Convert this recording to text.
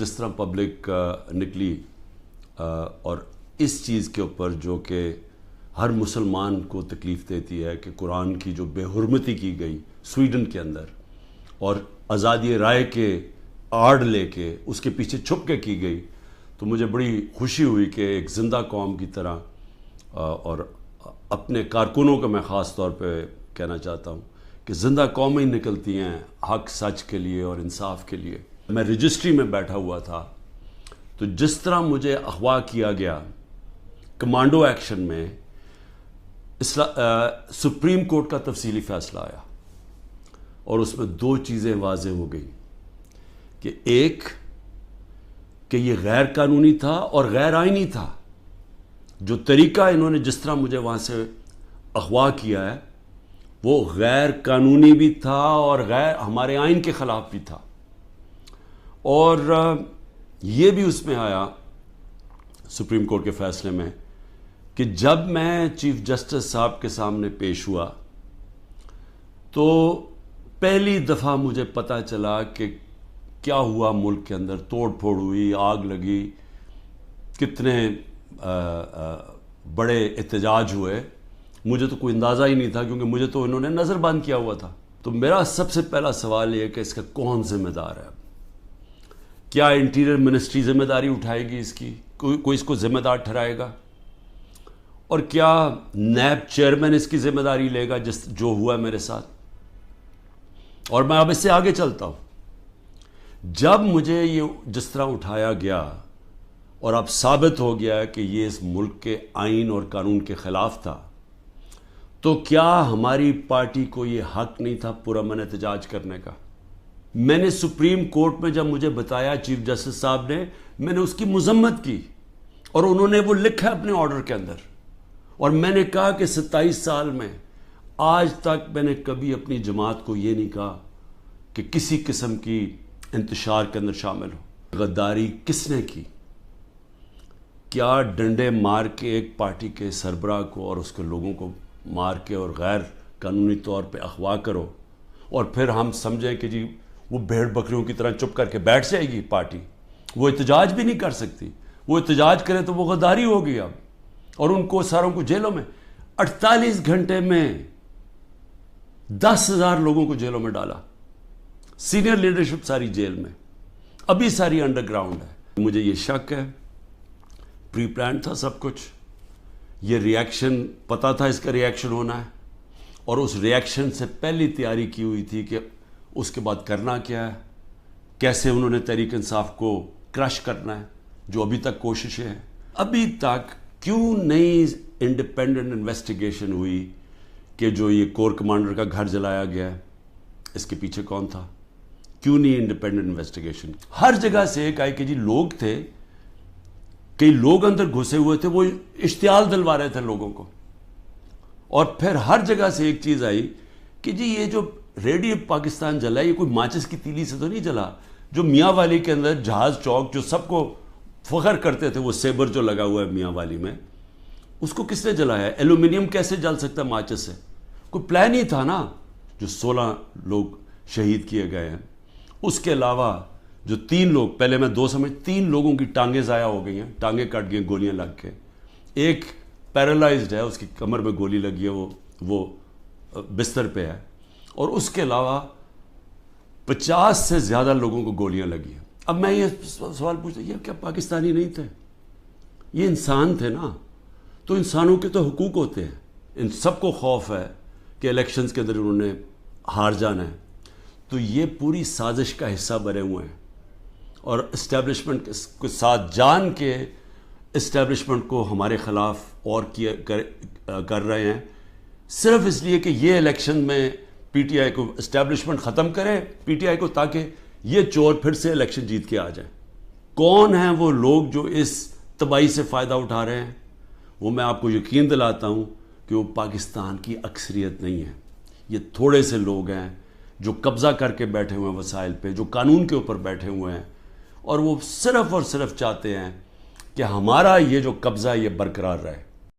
جس طرح پبلک نکلی اور اس چیز کے اوپر جو کہ ہر مسلمان کو تکلیف دیتی ہے کہ قرآن کی جو بے حرمتی کی گئی سویڈن کے اندر اور آزادی رائے کے آڑ لے کے اس کے پیچھے چھپ کے کی گئی، تو مجھے بڑی خوشی ہوئی کہ ایک زندہ قوم کی طرح اور اپنے کارکنوں کا میں خاص طور پہ کہنا چاہتا ہوں کہ زندہ قومیں نکلتی ہیں حق سچ کے لیے اور انصاف کے لیے۔ میں رجسٹری میں بیٹھا ہوا تھا تو جس طرح مجھے اغوا کیا گیا کمانڈو ایکشن میں، سپریم کورٹ کا تفصیلی فیصلہ آیا اور اس میں دو چیزیں واضح ہو گئی کہ ایک کہ یہ غیر قانونی تھا اور غیر آئینی تھا، جو طریقہ انہوں نے جس طرح مجھے وہاں سے اغوا کیا ہے وہ غیر قانونی بھی تھا اور غیر ہمارے آئین کے خلاف بھی تھا، اور یہ بھی اس میں آیا سپریم کورٹ کے فیصلے میں کہ جب میں چیف جسٹس صاحب کے سامنے پیش ہوا تو پہلی دفعہ مجھے پتہ چلا کہ کیا ہوا، ملک کے اندر توڑ پھوڑ ہوئی، آگ لگی، کتنے بڑے احتجاج ہوئے۔ مجھے تو کوئی اندازہ ہی نہیں تھا کیونکہ مجھے تو انہوں نے نظر بند کیا ہوا تھا۔ تو میرا سب سے پہلا سوال یہ کہ اس کا کون ذمہ دار ہے؟ کیا انٹیریئر منسٹری ذمہ داری اٹھائے گی اس کی؟ کوئی اس کو ذمہ دار ٹھہرائے گا؟ اور کیا نیب چیئرمین اس کی ذمہ داری لے گا جو ہوا میرے ساتھ؟ اور میں اب اس سے آگے چلتا ہوں۔ جب مجھے یہ جس طرح اٹھایا گیا اور اب ثابت ہو گیا کہ یہ اس ملک کے آئین اور قانون کے خلاف تھا، تو کیا ہماری پارٹی کو یہ حق نہیں تھا پرامن احتجاج کرنے کا؟ میں نے سپریم کورٹ میں جب مجھے بتایا چیف جسٹس صاحب نے، میں نے اس کی مذمت کی اور انہوں نے وہ لکھا اپنے آرڈر کے اندر، اور میں نے کہا کہ 27 سال میں آج تک میں نے کبھی اپنی جماعت کو یہ نہیں کہا کہ کسی قسم کی انتشار کے اندر شامل ہو۔ غداری کس نے کی؟ کیا ڈنڈے مار کے ایک پارٹی کے سربراہ کو اور اس کے لوگوں کو مار کے اور غیر قانونی طور پہ اغوا کرو اور پھر ہم سمجھیں کہ جی وہ بھیڑ بکریوں کی طرح چپ کر کے بیٹھ جائے گی پارٹی؟ وہ احتجاج بھی نہیں کر سکتی، وہ احتجاج کرے تو وہ غداری ہوگی اب، اور ان کو ساروں کو جیلوں میں 48 گھنٹے میں 10,000 لوگوں کو جیلوں میں ڈالا، سینئر لیڈرشپ ساری جیل میں، ابھی ساری انڈر گراؤنڈ ہے۔ مجھے یہ شک ہے پری پلان تھا سب کچھ، یہ ریاکشن پتا تھا اس کا ریاکشن ہونا ہے، اور اس ریاکشن سے پہلی تیاری کی ہوئی تھی کہ اس کے بعد کرنا کیا ہے، کیسے انہوں نے تحریک انصاف کو کرش کرنا ہے، جو ابھی تک کوششیں ہیں۔ ابھی تک کیوں نہیں انڈیپینڈنٹ انویسٹیگیشن ہوئی کہ جو یہ کور کمانڈر کا گھر جلایا گیا ہے اس کے پیچھے کون تھا؟ کیوں نہیں انڈیپینڈنٹ انویسٹیگیشن؟ ہر جگہ سے ایک آئی کہ جی لوگ تھے، کئی لوگ اندر گھسے ہوئے تھے، وہ اشتعال دلوا رہے تھے لوگوں کو، اور پھر ہر جگہ سے ایک چیز آئی کہ جی یہ جو ریڈیو پاکستان جلا ہے یہ کوئی ماچس کی تیلی سے تو نہیں جلا، جو میاں والی کے اندر جہاز چوک جو سب کو فخر کرتے تھے، وہ سیبر جو لگا ہوا ہے میاں والی میں، اس کو کس نے جلایا ہے؟ ایلومینیم کیسے جل سکتا ہے ماچس سے؟ کوئی پلان ہی تھا نا۔ جو 16 لوگ شہید کیے گئے ہیں، اس کے علاوہ جو 3 لوگ، پہلے میں 2 سمجھ، 3 لوگوں کی ٹانگیں ضائع ہو گئی ہیں، ٹانگیں کٹ گئی گولیاں لگ کے، ایک پیرالائزڈ ہے، اس کی کمر میں گولی لگی ہے، وہ بستر پہ ہے، اور اس کے علاوہ 50 سے زیادہ لوگوں کو گولیاں لگی ہیں۔ اب میں یہ سوال پوچھتا ہوں، یہ کیا پاکستانی نہیں تھے؟ یہ انسان تھے نا، تو انسانوں کے تو حقوق ہوتے ہیں۔ ان سب کو خوف ہے کہ الیکشنز کے اندر انہوں نے ہار جانا ہے، تو یہ پوری سازش کا حصہ بنے ہوئے ہیں، اور اسٹیبلشمنٹ کے ساتھ جان کے اسٹیبلشمنٹ کو ہمارے خلاف اور کر رہے ہیں، صرف اس لیے کہ یہ الیکشن میں پی ٹی آئی کو اسٹیبلشمنٹ ختم کرے پی ٹی آئی کو، تاکہ یہ چور پھر سے الیکشن جیت کے آ جائیں۔ کون ہیں وہ لوگ جو اس تباہی سے فائدہ اٹھا رہے ہیں؟ وہ میں آپ کو یقین دلاتا ہوں کہ وہ پاکستان کی اکثریت نہیں ہے، یہ تھوڑے سے لوگ ہیں جو قبضہ کر کے بیٹھے ہوئے ہیں وسائل پہ، جو قانون کے اوپر بیٹھے ہوئے ہیں، اور وہ صرف اور صرف چاہتے ہیں کہ ہمارا یہ جو قبضہ یہ برقرار رہے۔